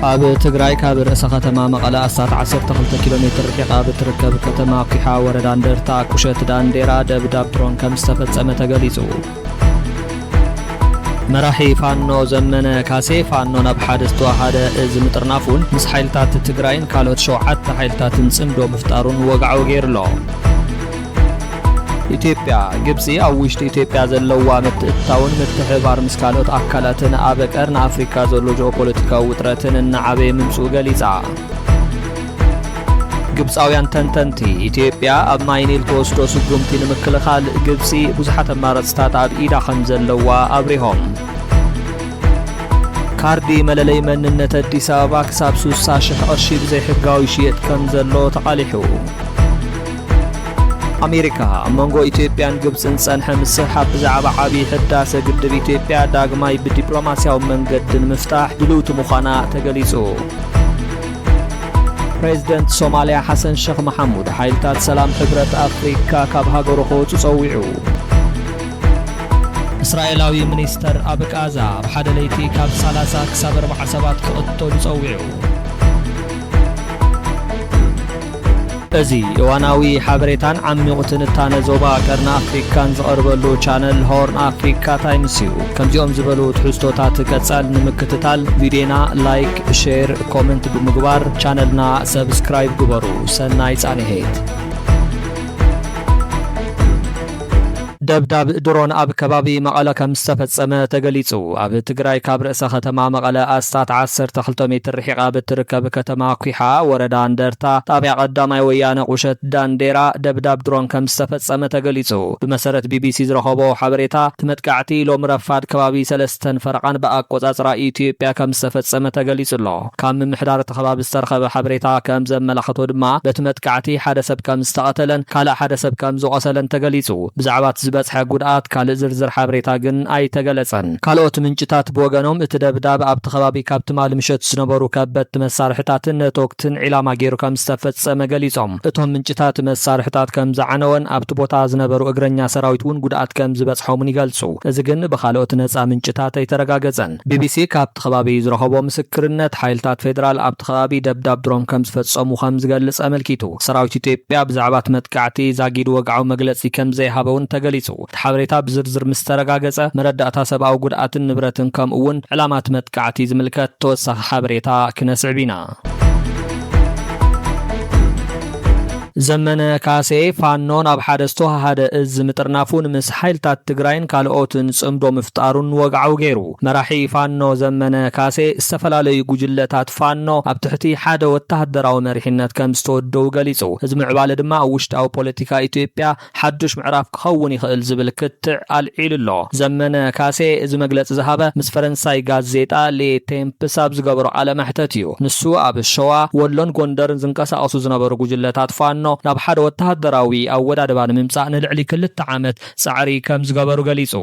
ኣብ ትግራይ ካብ ርእሰ ከተማ መቐለ ኣስታት 12 ኪሎሜትር ርሒቓ ብትርከብ ከተማ ኩሓ ወረዳ እንደርታ ቁሸት ዳንዴራ ደብዳብ ድሮን ከም ዝተፈጸመ ተገሊጹ። መራሒ ፋኖ ዘመነ ካሴ ፋኖ ናብ ሓደ ዝተዋሃደ እዝ ምጥርናፉን ምስ ሓይልታት ትግራይን ካልኦት 7 ሓይልታትን ጽምዶ ምፍጣሩን ወግዓው ገይሩሎ። ኢትዮጵያ ግብጺ ኣብ ውሽጢ ኢትዮጵያ ዘለዋ ምትእትታውን ምትሕብባር ምስ ካልኦት ኣካላትን ኣብ ቀርኒ ኣፍሪካ ዘሎ ጂኦፖለቲካዊ ውጥረትን እናዓበየ ምምጽኡ ገሊጻ። ግብጻውያን ተንተንቲ ኢትዮጵያ ኣብ ማይ ኒል ተወስዶ ስጉምቲ ንምክልኻል ግብጺ ብዙሓት ኣማራጽታት ኣብ ኢዳ ከም ዘለዋ ኣብሪሆም። ካርዲ መለለይ መንነት ኣዲስ ኣበባ ክሳብ 60,000 ቅርሺ ብዘይሕጋዊ ይሽየጥ ከም ዘሎ ተቓሊሑ። ኣሜሪካ ኣብ መንጎ ኢትዮጵያን ግብጽን ጸንሐ ምስሕሓብ ብዛዕባ ዓብዪ ህዳሴ ግድብ ኢትዮጵያ ዳግማይ ብዲፕሎማስያዊ መንገድን ምፍታሕ ድልውቲ ምዃና ተገሊጹ። ፕሬዚደንት ሶማልያ ሓሰን ሼኽ መሐሙድ ሓይልታት ሰላም ሕብረት ኣፍሪካ ካብ ሃገሩ ክወፁ ጸዊዑ። እስራኤላዊ ሚኒስተር ኣብ ጋዛ ኣብ ሓደ ለይቲ ካብ 30 ክሳብ 40 ሰባት ክቕተሉ ጸዊዑ። እዚ እዋናዊ ሓበሬታን ዓሚቝ ትንታነ ዞባ ቀርኒ ኣፍሪካን ዝቐርበሉ ቻነል ሆርን ኣፍሪካ ታይምስ እዩ። ከምዚኦም ዝበሉ ትሕዝቶታት ቀጻል ንምክትታል ቪድዮና ላይክ፣ ሼር፣ ኮመንት ብምግባር ቻነልና ሰብስክራይብ ግበሩ። ሰናይ ጻንሄት። ደብዳብ ድሮን ኣብ ከባቢ መቐለ ከም ዝተፈጸመ ተገሊጹ። ኣብ ትግራይ ካብ ርእሰ ከተማ መቐለ ኣስታት 12 ሜትር ርሒቓ ብትርከብ ከተማ ኩሓ ወረዳ እንደርታ ጣብያ ቀዳማይ ወያነ ቁሸት ዳንዴራ ደብዳብ ድሮን ከም ዝተፈጸመ ተገሊጹ። ብመሰረት ቢቢሲ ዝረኸቦ ሓበሬታ ትመጥቃዕቲ ሎም ረፋድ ከባቢ 3 ፈረቓን ብኣቆጻጽራ ኢትዮጵያ ከም ዝተፈጸመ ተገሊጹ ኣሎ። ካብ ምምሕዳር እቲ ከባቢ ዝተረኸበ ሓበሬታ ከም ዘመላኽቶ ድማ በቲ መጥቃዕቲ ሓደ ሰብ ከም ዝተቐተለን ካልእ ሓደ ሰብ ከም ዝቆሰለን ተገሊጹ። ብዛዕባ በጽሐ ጉድኣት ካልእ ዝርዝር ሓበሬታ ግን ኣይተገለጸን። ካልኦት ምንጭታት ብወገኖም እቲ ደብዳብ ኣብቲ ከባቢ ካብ ትማሊ ምሸት ዝነበሩ ከበድቲ መሳርሕታትን ነትወክትን ዒላማ ገይሩ ከም ዝተፈጸመ ገሊጾም። እቶም ምንጭታት መሳርሕታት ከም ዝዓነወን ኣብቲ ቦታ ዝነበሩ እግረኛ ሰራዊት እውን ጉድኣት ከም ዝበጽሖምን ይገልጹ። እዚ ግን ብካልኦት ነጻ ምንጭታት ኣይተረጋገጸን። ቢቢሲ ካብቲ ከባቢ ዝረኸቦ ምስክርነት ሓይልታት ፌደራል ኣብቲ ከባቢ ደብዳብ ድሮን ከም ዝፈጸሙ ከም ዝገልጽ ኣመልኪቱ። ሰራዊት ኢትዮጵያ ብዛዕባ መጥቃዕቲ ዛጊዱ ወግዓዊ መግለጺ ከም ዘይሃበውን ተገሊጹ። ሓበሬታ ብዝርዝር ምስ ተረጋገጸ መረዳእታ ሰብኣዊ ጉድኣትን ንብረትን ከምኡ እውን ዕላማት መጥቃዕቲ ዝምልከት ተወሳኺ ሓበሬታ ክነስዕብ ኢና። ዘመነ ካሴ ፋኖ ናብ ሓደ ዝተዋሃደ እዝ ምጥርናፉን ምስ ሓይልታት ትግራይን ካልኦትን ጽምዶ ምፍጣሩን ወግዓው ገይሩ። መራሒ ፋኖ ዘመነ ካሴ ዝተፈላለዩ ጉጅለታት ፋኖ ኣብ ትሕቲ ሓደ ወተሃደራዊ መሪሕነት ከም ዝተወደው ገሊጹ። እዚ ምዕባለ ድማ ኣብ ውሽጣዊ ፖለቲካ ኢትዮጵያ ሓዱሽ ምዕራፍ ክኸውን ይኽእል ዝብል ክትዕ ኣልዒሉሎ። ዘመነ ካሴ እዚ መግለፂ ዝሃበ ምስ ፈረንሳይ ጋዜጣ ሌቴምፕስ ኣብ ዝገበሮ ቃለ መሕተት እዩ። ንሱ ኣብ ሸዋ ወሎን ጎንደርን ዝንቀሳቐሱ ዝነበሩ ጉጅለታት ፋኖ ናብ ሓደ ወተሃደራዊ ኣወዳድባ ንምምጻእ ንልዕሊ 2 ዓመት ጻዕሪ ከም ዝገበሩ ገሊጹ።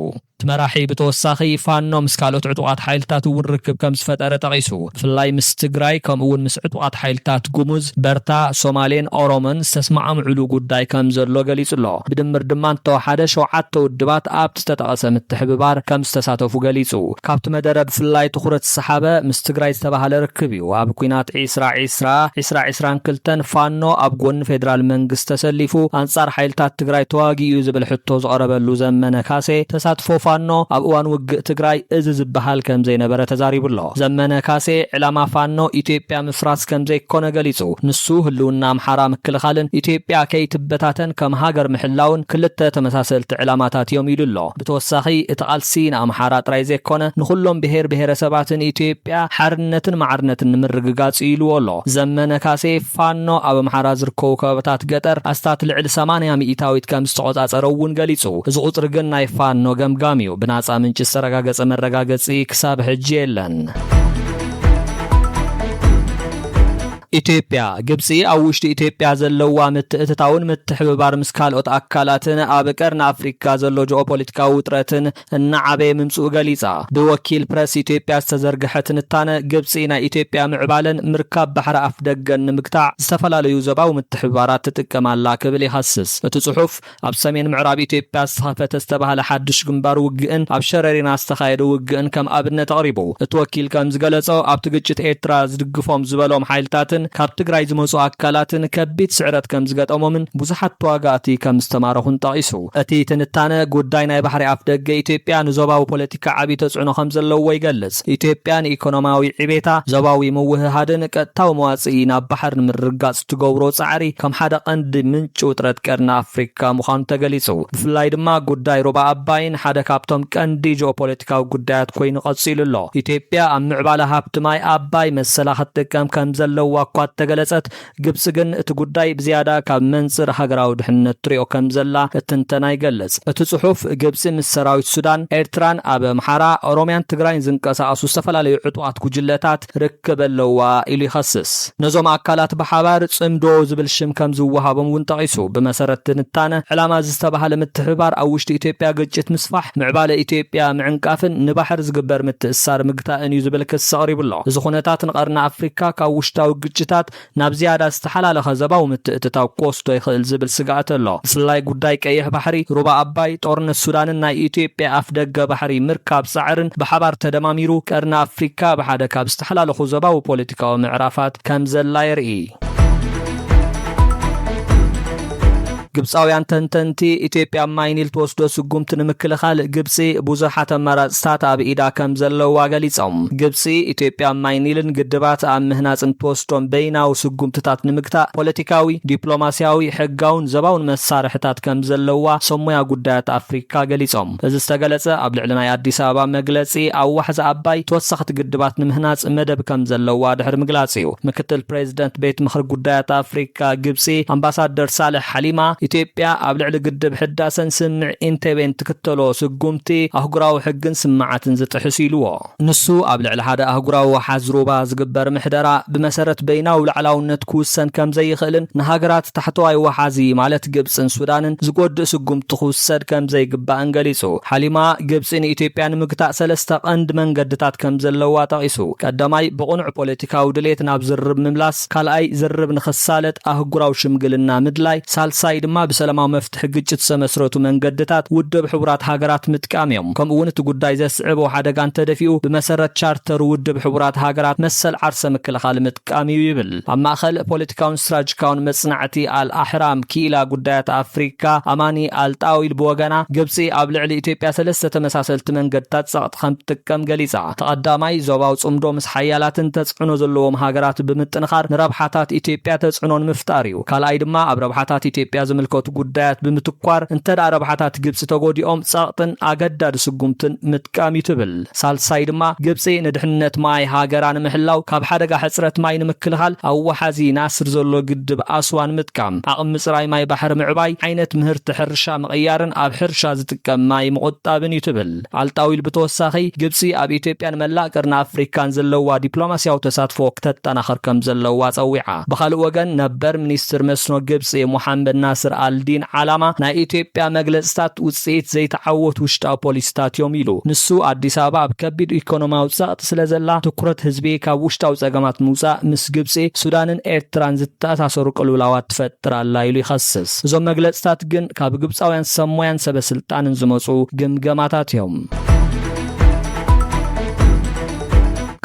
መራሒ ብተወሳኺ ፋኖ ምስ ካልኦት ዕጡቓት ሓይልታት እውን ርክብ ከም ዝፈጠረ ጠቒሱ። ብፍላይ ምስ ትግራይ ከምኡ እውን ምስ ዕጡቓት ሓይልታት ጉሙዝ፣ በርታ፣ ሶማሌን ኦሮሞን ዝተስማዕምዕሉ ጉዳይ ከም ዘሎ ገሊጹ ኣሎ። ብድምር ድማ እንተወሓደ 7 ውድባት ኣብቲ ዝተጠቐሰ ምትሕብባር ከም ዝተሳተፉ ገሊጹ። ካብቲ መደረ ብፍላይ ትኹረት ዝሰሓበ ምስ ትግራይ ዝተባሃለ ርክብ እዩ። ኣብ ኩናት 2022 ፋኖ ኣብ ጎኒ ፌደራል መንግስቲ ተሰሊፉ ኣንጻር ሓይልታት ትግራይ ተዋጊኡ ዝብል ሕቶ ዝቐረበሉ ዘመነ ካሴ ተሳትፎ ፋኖ ኣብ እዋን ውግእ ትግራይ እዚ ዝበሃል ከም ዘይነበረ ተዛሪቡሎ። ዘመነ ካሴ ዕላማ ፋኖ ኢትዮጵያ ምፍራስ ከም ዘይኮነ ገሊጹ። ንሱ ህልውና ኣምሓራ ምክልኻልን ኢትዮጵያ ከይትበታተን ከም ሃገር ምሕላውን 2 ተመሳሰልቲ ዕላማታት እዮም ኢሉ ኣሎ። ብተወሳኺ እቲ ቃልሲ ንኣምሓራ ጥራይ ዘይኮነ ንኹሎም ብሄር ብሄረሰባትን ኢትዮጵያ ሓርነትን ማዕርነትን ንምርግጋጽ ኢልዎ ኣሎ። ዘመነ ካሴ ፋኖ ኣብ ኣምሓራ ዝርከቡ ከባቢታት ገጠር ኣስታት ልዕሊ 80 ሚኢታዊት ከም ዝተቆጻጸረ እውን ገሊጹ። እዚ ቁጽሪ ግን ናይ ፋኖ ገምጋሚ እዩ። ብናጻ ምንጭ ዝተረጋገጸ መረጋገጺ ክሳብ ሕጂ የለን። ኢትዮጵያ ግብጺ ኣብ ውሽጢ ኢትዮጵያ ዘለዋ ምትእትታውን ምትሕብባር ምስ ካልኦት ኣካላትን ኣብ ቀርኒ ኣፍሪካ ዘሎ ጂኦፖለቲካዊ ውጥረትን እናዓበየ ምምጽኡ ገሊጻ ብወኪል ፕረስ ኢትዮጵያ ዝተዘርግሐ ትንታነ ግብጺ ናይ ኢትዮጵያ ምዕባለን ምርካብ ባሕሪ ኣፍ ደገን ንምግታዕ ዝተፈላለዩ ዞባዊ ምትሕብባራት ትጥቀማላ ክብል ይሃስስ። እቲ ጽሑፍ ኣብ ሰሜን ምዕራብ ኢትዮጵያ ዝተኸፈተ ዝተባህለ ሓድሽ ግንባር ውግእን ኣብ ሸረሪና ዝተኻየደ ውግእን ከም ኣብነት ኣቕሪቡ እቲ ወኪል ከም ዝገለጾ ኣብቲ ግጭት ኤርትራ ዝድግፎም ዝበሎም ሓይልታትን ካብ ትግራይ ዝመጹ ኣካላትን ከቢድ ስዕረት ከም ዝገጠሞምን ብዙሓት ተዋጋእቲ ከም ዝተማረኹን ጠቒሱ እቲ ትንታነ ጉዳይ ናይ ባሕሪ ኣፍ ደገ ኢትዮጵያ ንዞባዊ ፖለቲካ ዓብዪ ተጽዕኖ ከም ዘለዎ ይገልጽ። ኢትዮጵያ ንኢኮኖማዊ ዕቤታ ዞባዊ ምውህሃድን ቀጥታዊ መዋጽኢ ናብ ባሕር ንምርጋጽ ትገብሮ ጻዕሪ ከም ሓደ ቀንዲ ምንጪ ውጥረት ቀርኒ ኣፍሪካ ምዃኑ ተገሊጹ። ብፍላይ ድማ ጉዳይ ሩባ ኣባይን ሓደ ካብቶም ቀንዲ ጂኦፖለቲካዊ ጉዳያት ኮይኑ ቀጺሉ ኣሎ። ኢትዮጵያ ኣብ ምዕባለ ሃብቲ ማይ ኣባይ መሰላ ክትጥቀም ከም ዘለዋ እኳ ተገለጸት። ግብጽ ግን እቲ ጉዳይ ብዝያዳ ካብ መንጽር ሃገራዊ ድሕንነት ትሪኦ ከም ዘላ እትንተና ይገልጽ። እቲ ጽሑፍ ግብጽ ምስ ሰራዊት ሱዳን ኤርትራን ኣብ ኣምሓራ ኦሮምያን ትግራይን ዝንቀሳቐሱ ዝተፈላለዩ ዕጡቓት ጉጅለታት ርክብ ኣለዋ ኢሉ ይኸስስ። ነዞም ኣካላት ብሓባር ጽምዶ ዝብል ሽም ከም ዝወሃቦም እውን ጠቒሱ ብመሰረት ትንታነ ዕላማ ዝተባህለ ምትሕብባር ኣብ ውሽጢ ኢትዮጵያ ግጭት ምስፋሕ ምዕባለ ኢትዮጵያ ምዕንቃፍን ንባሕር ዝግበር ምትእስሳር ምግታእን እዩ ዝብል ክስ ኣቕሪቡሎ። እዚ ኩነታት ንቐርኒ ኣፍሪካ ካብ ውሽጣዊ ግጭታት ናብ ዝያዳ ዝተሓላለኸ ዞባዊ ምትእትታው ክወስዶ ይኽእል ዝብል ስጋኣት ኣሎ። ብፍላይ ጉዳይ ቀይሕ ባሕሪ፣ ሩባ ኣባይ፣ ጦርነት ሱዳንን ናይ ኢትዮጵያ ኣፍ ደገ ባሕሪ ምርካብ ጻዕርን ብሓባር ተደማሚሩ ቀርኒ ኣፍሪካ ብሓደ ካብ ዝተሓላለኹ ዞባዊ ፖለቲካዊ ምዕራፋት ከም ዘላ የርኢ። ግብጻውያን ተንተንቲ ኢትዮጵያ ማይ ኒል ተወስዶ ስጉምቲ ንምክልኻል ግብጺ ብዙሓት ኣማራጽታት ኣብ ኢዳ ከም ዘለዋ ገሊጾም። ግብጺ ኢትዮጵያ ማይ ኒልን ግድባት ኣብ ምህናጽን ተወስዶም በይናዊ ስጉምትታት ንምግታእ ፖለቲካዊ፣ ዲፕሎማስያዊ፣ ሕጋውን ዞባውን መሳርሕታት ከም ዘለዋ ሰሙያ ጉዳያት ኣፍሪካ ገሊጾም። እዚ ዝተገለጸ ኣብ ልዕሊ ናይ ኣዲስ ኣበባ መግለጺ ኣብ ዋሕዚ ኣባይ ተወሳኺቲ ግድባት ንምህናጽ መደብ ከም ዘለዋ ድሕሪ ምግላጽ እዩ። ምክትል ፕሬዚደንት ቤት ምኽሪ ጉዳያት ኣፍሪካ ግብጺ ኣምባሳደር ሳልሕ ሓሊማ ኢትዮጵያ ኣብ ልዕሊ ግድብ ሕዳሰን ስምዕ ኢንቴቤን ትክተሎ ስጉምቲ ኣህጉራዊ ሕግን ስምዓትን ዝጥሕስ ኢልዎ። ንሱ ኣብ ልዕሊ ሓደ ኣህጉራዊ ወሓዝ ሩባ ዝግበር ምሕደራ ብመሰረት በይናዊ ላዕላውነት ክውሰን ከም ዘይኽእልን ንሃገራት ታሕተዋይ ወሓዚ ማለት ግብጽን ሱዳንን ዝጎድእ ስጉምቲ ክውሰድ ከም ዘይግባእን ገሊጹ። ሓሊማ ግብጽ ንኢትዮጵያ ንምግታእ ሰለስተ ቀንዲ መንገድታት ከም ዘለዋ ጠቒሱ ቀዳማይ ብቕኑዕ ፖለቲካዊ ድሌት ናብ ዝርብ ምምላስ፣ ካልኣይ ዝርብ ንኽሳለጥ ኣህጉራዊ ሽምግልና ምድላይ፣ ሳልሳይ ድማ ብሰላማዊ መፍትሒ ግጭት ዝተመስረቱ መንገድታት ውድብ ሕቡራት ሃገራት ምጥቃም እዮም። ከምኡውን እቲ ጉዳይ ዘስዕቦ ሓደጋ እንተደፊኡ ብመሰረት ቻርተር ውድብ ሕቡራት ሃገራት መሰል ዓርሰ ምክልኻል ምጥቃም እዩ ይብል። ኣብ ማእኸል ፖለቲካውን ስትራቴጂካውን መጽናዕቲ ኣልኣሕራም ኪኢላ ጉዳያት ኣፍሪካ ኣማኒ ኣልጣዊል ብወገና ግብጺ ኣብ ልዕሊ ኢትዮጵያ ሰለስተ ተመሳሰልቲ መንገድታት ጸቕጥ ከም ትጥቀም ገሊጻ። ተቐዳማይ ዞባዊ ጽምዶ ምስ ሓያላትን ተጽዕኖ ዘለዎም ሃገራት ብምጥንኻር ንረብሓታት ኢትዮጵያ ተጽዕኖን ምፍጣር እዩ። ካልኣይ ድማ ኣብ ረብሓታት ኢትዮጵያ ዝምልከቱ ጉዳያት ብምትኳር እንተዳ ረብሓታት ግብጽ ተጎዲኦም ጸቕጥን ኣገዳዲ ስጉምትን ምጥቃም ይትብል። ሳልሳይ ድማ ግብጽ ንድሕንነት ማይ ሃገራ ንምሕላው ካብ ሓደጋ ሕጽረት ማይ ንምክልኻል ኣብ ወሓዚ ናስር ዘሎ ግድብ ኣስዋን ምጥቃም፣ ዓቕሚ ምጽራይ ማይ ባሕሪ ምዕባይ፣ ዓይነት ምህርቲ ሕርሻ ምቕያርን ኣብ ሕርሻ ዝጥቀም ማይ ምቑጣብን ይትብል። ኣልጣዊል ብተወሳኺ ግብጽ ኣብ ኢትዮጵያን መላእ ቀርኒ ኣፍሪካን ዘለዋ ዲፕሎማስያዊ ተሳትፎ ክተጠናኽር ከም ዘለዋ ጸዊዓ። ብኻልእ ወገን ነበር ሚኒስትር መስኖ ግብጽ ሙሐመድ ናስር አልዲን ዓላማ ናይ ኢትዮጵያ መግለጽታት ውጽኢት ዘይተዓወቱ ውሽጣዊ ፖሊሲታት እዮም ኢሉ። ንሱ ኣዲስ ኣበባ ኣብ ከቢድ ኢኮኖሚያዊ ጸቕጢ ስለ ዘላ ትኩረት ህዝቢ ካብ ውሽጣዊ ጸገማት ምውፃእ ምስ ግብጺ ሱዳንን ኤርትራን ዝተኣሳሰሩ ቅልውላዋት ትፈጥር ኣላ ኢሉ ይኸስስ። እዞም መግለጽታት ግን ካብ ግብጻውያን ሰሞያን ሰበስልጣንን ዝመጹ ግምገማታት እዮም።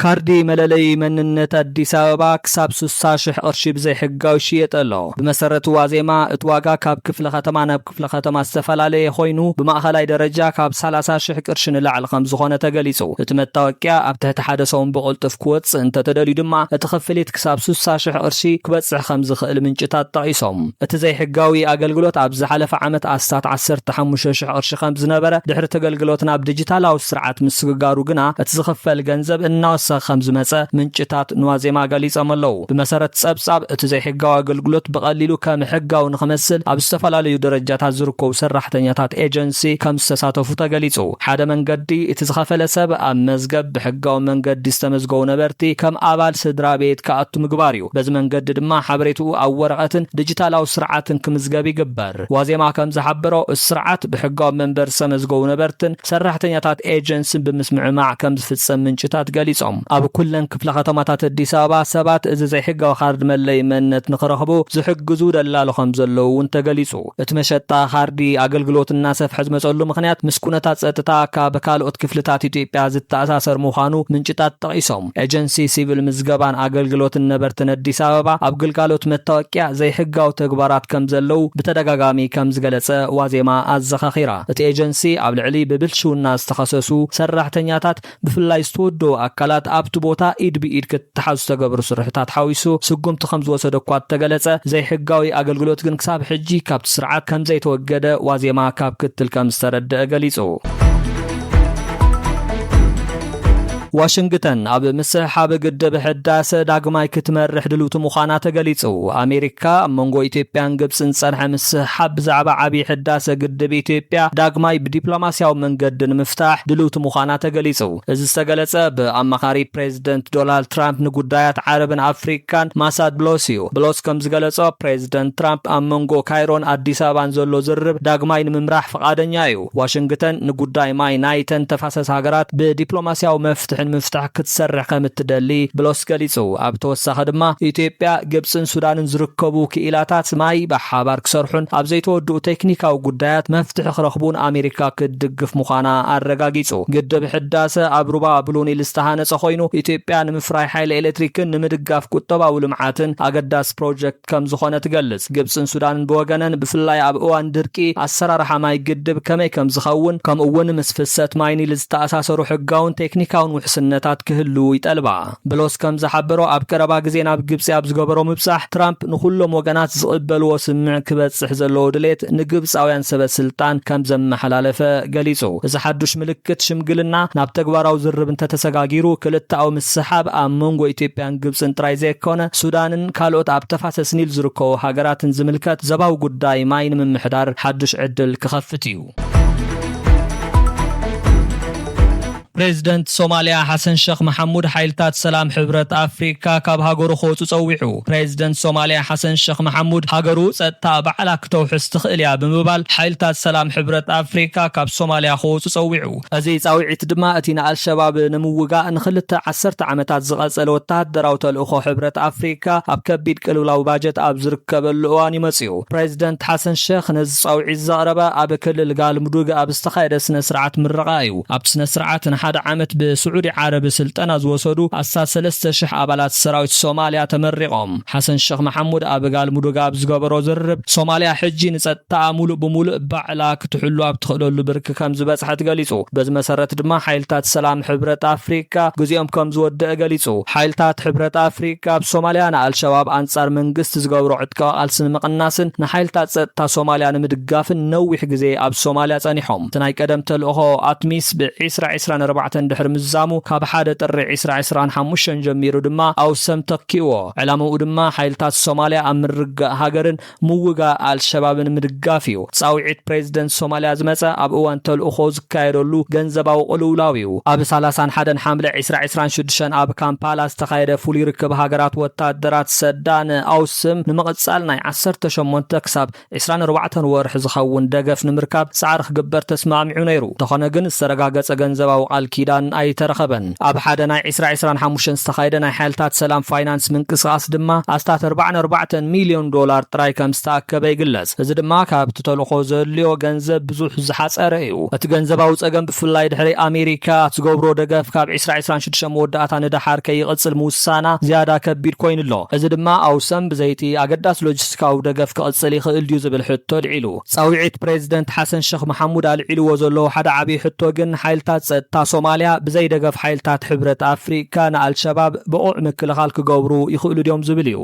ካርዲ መለለይ መንነት ኣዲስ ኣበባ ክሳብ 60,000 ቅርሺ ብዘይ ሕጋዊ ሽየጥ ኣሎ። ብመሰረቱ ዋዜማ እቲ ዋጋ ካብ ክፍለ ከተማ ናብ ክፍለ ከተማ ዝተፈላለየ ኮይኑ ብማእኸላይ ደረጃ ካብ 30,000 ቅርሺ ንላዕሊ ከም ዝኾነ ተገሊጹ። እቲ መታወቅያ ኣብ ትሕቲ ሓደ ሰውን ብቕልጡፍ ክወጽእ እንተተደልዩ ድማ እቲ ክፍሊት ክሳብ 60,000 ቅርሺ ክበጽሕ ከም ዝኽእል ምንጭታት ጠቒሶም። እቲ ዘይሕጋዊ ኣገልግሎት ኣብ ዝሓለፈ ዓመት ኣስታት 15,000 ቅርሺ ከም ዝነበረ ድሕሪ ተገልግሎት ናብ ዲጂታላዊ ስርዓት ምስግጋሩ ግና እቲ ዝኽፈል ገንዘብ እናወሰ ክተወሰኽ ከም ዝመጸ ምንጭታት ንዋዜማ ገሊጾም ኣለዉ። ብመሰረት ጸብጻብ እቲ ዘይሕጋዊ ኣገልግሎት ብቐሊሉ ከም ሕጋዊ ንኽመስል ኣብ ዝተፈላለዩ ደረጃታት ዝርከቡ ሰራሕተኛታት ኤጀንሲ ከም ዝተሳተፉ ተገሊጹ። ሓደ መንገዲ እቲ ዝኸፈለ ሰብ ኣብ መዝገብ ብሕጋዊ መንገዲ ዝተመዝገቡ ነበርቲ ከም ኣባል ስድራ ቤት ክኣቱ ምግባር እዩ። በዚ መንገዲ ድማ ሓበሬትኡ ኣብ ወረቐትን ዲጂታላዊ ስርዓትን ክምዝገብ ይግበር። ዋዜማ ከም ዝሓበሮ ስርዓት ብሕጋዊ መንበር ዝተመዝገቡ ነበርትን ሰራሕተኛታት ኤጀንሲን ብምስምዕማዕ ከም ዝፍጸም ምንጭታት ገሊጾም። ኣብ ኩለን ክፍለ ከተማታት ኣዲስ ኣበባ ሰባት እዚ ዘይሕጋዊ ካርዲ መለይ መንነት ንኽረኽቡ ዝሕግዙ ደላሎ ከም ዘለዉ እውን ተገሊጹ። እቲ መሸጣ ካርዲ ኣገልግሎት እናሰፍሐ ዝመጸሉ ምኽንያት ምስ ኩነታት ጸጥታ ካብ ካልኦት ክፍልታት ኢትዮጵያ ዝተኣሳሰር ምዃኑ ምንጭታት ጠቒሶም። ኤጀንሲ ሲቪል ምዝገባን ኣገልግሎትን ነበርትን ኣዲስ ኣበባ ኣብ ግልጋሎት መታወቅያ ዘይሕጋዊ ተግባራት ከም ዘለዉ ብተደጋጋሚ ከም ዝገለጸ ዋዜማ ኣዘኻኺራ። እቲ ኤጀንሲ ኣብ ልዕሊ ብብልሽውና ዝተኸሰሱ ሰራሕተኛታት ብፍላይ ዝተወደኡ ኣካላት ኣብቲ ቦታ ኢድ ብኢድ ክትተሓዙ ዝተገብሩ ስርሕታት ሓዊሱ ስጉምቲ ከም ዝወሰደ እኳ ተገለጸ። ዘይሕጋዊ ኣገልግሎት ግን ክሳብ ሕጂ ካብቲ ስርዓት ከም ዘይተወገደ ዋዜማ ካብ ክትል ከም ዝተረድአ ገሊጹ። ዋሽንግተን ኣብ ምስሕሓብ ግድብ ህዳሴ ዳግማይ ክትመርሕ ድልውቲ ምዃና ተገሊጹ። ኣሜሪካ ኣብ መንጎ ኢትዮጵያን ግብጽን ጸንሐ ምስሕሓብ ብዛዕባ ዓብዪ ህዳሴ ግድብ ኢትዮጵያ ዳግማይ ብዲፕሎማስያዊ መንገዲ ንምፍታሕ ድልውቲ ምዃና ተገሊጹ። እዚ ዝተገለጸ ብኣማኻሪ ፕሬዚደንት ዶናልድ ትራምፕ ንጉዳያት ዓረብን ኣፍሪካን ማሳድ ብሎስ እዩ። ብሎስ ከም ዝገለጾ ፕሬዚደንት ትራምፕ ኣብ መንጎ ካይሮን ኣዲስ ኣበባን ዘሎ ዝርብ ዳግማይ ንምምራሕ ፈቃደኛ እዩ። ዋሽንግተን ንጉዳይ ማይ ናይተን ተፋሰስ ሃገራት ብዲፕሎማስያዊ መፍትሒ ምፍታሕ ክትሰርሕ ከም እትደሊ ብሎስ ገሊጹ። ኣብ ተወሳኺ ድማ ኢትዮጵያ ግብጽን ሱዳንን ዝርከቡ ክኢላታት ማይ ብሓባር ክሰርሑን ኣብ ዘይተወድኡ ቴክኒካዊ ጉዳያት መፍትሒ ክረኽቡን ኣሜሪካ ክትድግፍ ምዃና ኣረጋጊጹ። ግድብ ህዳሴ ኣብ ሩባ ብሉኒል ዝተሃነጸ ኮይኑ ኢትዮጵያ ንምፍራይ ሓይሊ ኤሌክትሪክን ንምድጋፍ ቁጠባዊ ልምዓትን ኣገዳሲ ፕሮጀክት ከም ዝኾነ ትገልጽ። ግብጽን ሱዳንን ብወገነን ብፍላይ ኣብ እዋን ድርቂ ኣሰራርሓ ማይ ግድብ ከመይ ከም ዝኸውን ከምኡውን ምስ ፍሰት ማይ ኒል ዝተኣሳሰሩ ሕጋውን ቴክኒካውን ስነታት ክህሉ ይጠልባ። ብሎስ ከም ዝሓበሮ ኣብ ቀረባ ግዜ ናብ ግብጽ ኣብ ዝገበሮ ምብጻሕ ትራምፕ ንኹሎም ወገናት ዝቕበልዎ ስምዕ ክበጽሕ ዘለዎ ድሌት ንግብጻውያን ሰበስልጣን ከም ዘመሓላለፈ ገሊጹ። እዚ ሓዱሽ ምልክት ሽምግልና ናብ ተግባራዊ ዝርብ እንተተሰጋጊሩ ክልተኣዊ ምስሓብ ኣብ መንጎ ኢትዮጵያን ግብጽን ጥራይ ዘይኮነ ሱዳንን ካልኦት ኣብ ተፋሰስ ኒል ዝርከቡ ሃገራትን ዝምልከት ዘባዊ ጉዳይ ማይ ንምምሕዳር ሓዱሽ ዕድል ክኸፍት እዩ። ፕሬዚደንት ሶማሊያ ሐሰን ሼክ መሐሙድ ሓይልታት ሰላም ሕብረት ኣፍሪካ ካብ ሃገሩ ክወፁ ጸዊዑ። ፕሬዚደንት ሶማሊያ ሐሰን ሼክ መሐሙድ ሃገሩ ጸጥታ ባዕላ ክትውሕዝ ትኽእል እያ ብምባል ሓይልታት ሰላም ሕብረት ኣፍሪካ ካብ ሶማሊያ ክወፁ ጸዊዑ። እዚ ጻውዒት ድማ እቲ ንኣልሸባብ ንምውጋእ ንኽልተ 10 ዓመታት ዝቐጸለ ወተሃደራዊ ተልእኾ ሕብረት ኣፍሪካ ኣብ ከቢድ ቅልውላዊ ባጀት ኣብ ዝርከበሉ እዋን ይመጽኡ። ፕሬዚደንት ሐሰን ሼክ ነዚ ጻውዒት ዘቕረበ ኣብ ክልል ጋልሙዱግ ኣብ ዝተኻየደ ስነ ስርዓት ምረቓ እዩ። ኣብ ስነ ስርዓት ሓደ ዓመት ብስዑዲ ዓረብ ስልጠና ዝወሰዱ ኣሳብ 3000 ኣባላት ሰራዊት ሶማሊያ ተመሪቖም። ሐሰን ሼክ መሐሙድ ኣብ ጋልሙዱግ ኣብ ዝገበሮ ዝርብ ሶማሊያ ሕጂ ንጸጥታ ሙሉእ ብሙሉእ ባዕላ ክትሕሉ ኣብ ትኽእለሉ ብርኪ ከም ዝበጽሐ ገሊጹ። በዚ መሰረት ድማ ሓይልታት ሰላም ሕብረት ኣፍሪካ ግዜኦም ከም ዝወድአ ገሊጹ። ሓይልታት ሕብረት ኣፍሪካ ኣብ ሶማሊያ ንኣልሸባብ ኣንጻር መንግስቲ ዝገብሮ ዕጥቃዊ ቃልሲ ንምቕናስን ንሓይልታት ጸጥታ ሶማሊያ ንምድጋፍን ነዊሕ ግዜ ኣብ ሶማሊያ ጸኒሖም። እቲ ናይ ቀደም ተልእኾ ኣትሚስ ብ2024 ድሕር ምዛሙ ካብ 1 ጥሪ 2025 ጀሚሩ ድማ ኣውሰም ተኪዎ። ዕላምኡ ድማ ሓይልታት ሶማሊያ ኣብ ምርጋእ ሃገርን ምውጋእ ኣልሸባብን ምድጋፍ እዩ። ጻውዒት ፕሬዚደንት ሶማሊያ ዝመጸ ኣብ እዋን ተልእኾ ዝካየደሉ ገንዘባዊ ቅልውላው እዩ። ኣብ 31 ሓምለ 2026 ኣብ ካምፓላ ዝተኻየደ ፍሉይ ርክብ ሃገራት ወታደራት ሰዳን ኣውስም ንምቕጻል ናይ 18 ክሳብ 24 ወርሒ ዝኸውን ደገፍ ንምርካብ ጻዕሪ ክግበር ተስማሚዑ ነይሩ። ተኾነ ግን ዝተረጋገጸ ገንዘባዊ ቃል ኪዳን ኣይተረኸበን። ኣብ ሓደ ናይ 2025 ዝተኻየደ ናይ ሓይልታት ሰላም ፋይናንስ ምንቅስቓስ ድማ ኣስታት 44 ሚሊዮን ዶላር ጥራይ ከም ዝተኣከበ ይግለጽ። እዚ ድማ ካብቲ ተልእኾ ዘድልዮ ገንዘብ ብዙሕ ዝሓፀረ እዩ። እቲ ገንዘባዊ ጸገም ብፍላይ ድሕሪ ኣሜሪካ ዝገብሮ ደገፍ ካብ 2026 መወዳእታ ንድሓር ከይቕጽል ምውሳና ዝያዳ ከቢድ ኮይኑ ኣሎ። እዚ ድማ ኣውሰም ብዘይቲ ኣገዳሲ ሎጂስቲካዊ ደገፍ ክቕጽል ይኽእል ድዩ ዝብል ሕቶ ልዒሉ። ጻውዒት ፕሬዚደንት ሐሰን ሼክ መሐሙድ ኣልዒልዎ ዘለዎ ሓደ ዓብዪ ሕቶ ግን ሓይልታት ጸጥታ ሶማሊያ ብዘይ ደገፍ ሓይልታት ሕብረት ኣፍሪካ ንኣልሸባብ ብቑዕ ምክልኻል ክገብሩ ይኽእሉ ድዮም ዝብል እዩ።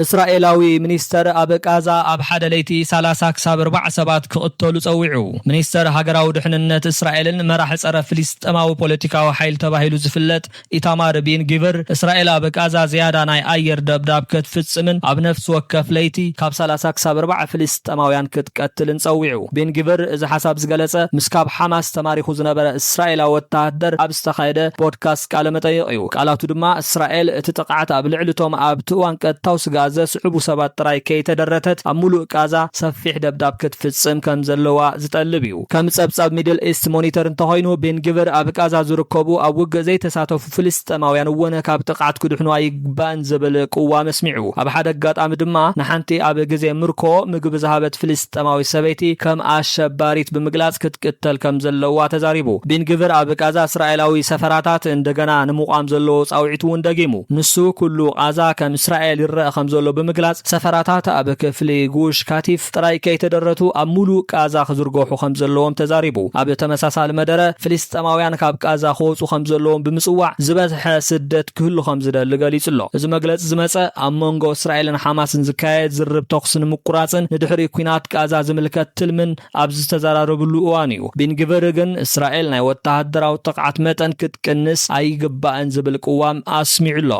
እስራኤላዊ ሚኒስተር ኣብ ጋዛ ኣብ ሓደ ለይቲ 30 ክሳብ 40 ሰባት ክቕተሉ ጸዊዑ ሚኒስተር ሃገራዊ ድሕንነት እስራኤልን መራሒ ጸረ ፍልስጤማዊ ፖለቲካዊ ሓይል ተባሂሉ ዝፍለጥ ኢታማር ቤን ጊቨር እስራኤል ኣብ ጋዛ ዝያዳ ናይ ኣየር ደብዳብ ክትፍጽምን ኣብ ነፍሲ ወከፍ ለይቲ ካብ 30 ክሳብ 40 ፍልስጤማውያን ክትቀትልን ጸዊዑ ቤን ጊቨር እዚ ሓሳብ ዝገለጸ ምስካብ ሓማስ ተማሪኹ ዝነበረ እስራኤላዊ ወታደር ኣብ ዝተኻየደ ፖድካስት ቃለ መጠይቕ እዩ። ቃላቱ ድማ እስራኤል እቲ ጥቃዓት ኣብ ልዕልቶም ኣብ ትእዋን ቀጥታው ስጋ ስዕቡ ሰባት ጥራይ ከይተደረተት ኣብ ሙሉእ ጋዛ ሰፊሕ ደብዳብ ክትፍጽም ከም ዘለዋ ዝጠልብ እዩ። ከም ጸብጻብ ሚድል ኢስት ሞኒተር እንተኾይኑ ቤን ጊቨር ኣብ ጋዛ ዝርከቡ ኣብ ውግእ ዘይተሳተፉ ፍልስጤማውያን እውን ካብ ጥቃዓት ክድሕኑ ኣይግባእን ዝብል ቅዋም ኣስሚዑ። ኣብ ሓደ ኣጋጣሚ ድማ ንሓንቲ ኣብ ግዜ ምርኮ ምግቢ ዝሃበት ፍልስጤማዊ ሰበይቲ ከም ኣሸባሪት ብምግላጽ ክትቅተል ከም ዘለዋ ተዛሪቡ። ቤን ጊቨር ኣብ ጋዛ እስራኤላዊ ሰፈራታት እንደገና ንምቋም ዘለዎ ጻውዒቱ እውን ደጊሙ ንሱ ኩሉ ጋዛ ከም እስራኤል ይረአ ከም ዘሎ ብምግላጽ ሰፈራታት ኣብ ክፍሊ ጉሽ ካቲፍ ጥራይ ከይተደረቱ ኣብ ሙሉእ ጋዛ ክዝርግሑ ከም ዘለዎም ተዛሪቡ። ኣብ ተመሳሳሊ መደረ ፍልስጤማውያን ካብ ጋዛ ክወጹ ከም ዘለዎም ብምጽዋዕ ዝበዝሐ ስደት ክህሉ ከም ዝደሊ ገሊጹ ኣሎ። እዚ መግለጺ ዝመጸ ኣብ መንጎ እስራኤልን ሓማስን ዝካየድ ዝርብ ተኹሲ ንምቁራጽን ንድሕሪ ኩናት ጋዛ ዝምልከት ትልምን ኣብ ዝተዘራረብሉ እዋን እዩ። ቤን ጊቨር ግን እስራኤል ናይ ወተሃደራዊ ጥቃዓት መጠን ክትቅንስ ኣይግባእን ዝብል ቅዋም ኣስሚዑ ኣሎ።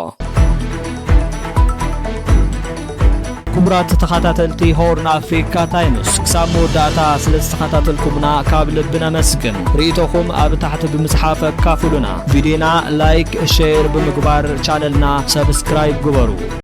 ኩምራት ተኸታተልቲ ሆርን ኣፍሪካ ታይምስ ክሳብ መወዳእታ ስለ ዝተኸታተልኩምና ካብ ልብና መስግን። ርእይቶኹም ኣብ ታሕቲ ብምጽሓፍ ኣካፍሉና። ቪድዮና ላይክ ሼር ብምግባር ቻነልና ሰብስክራይብ ግበሩ።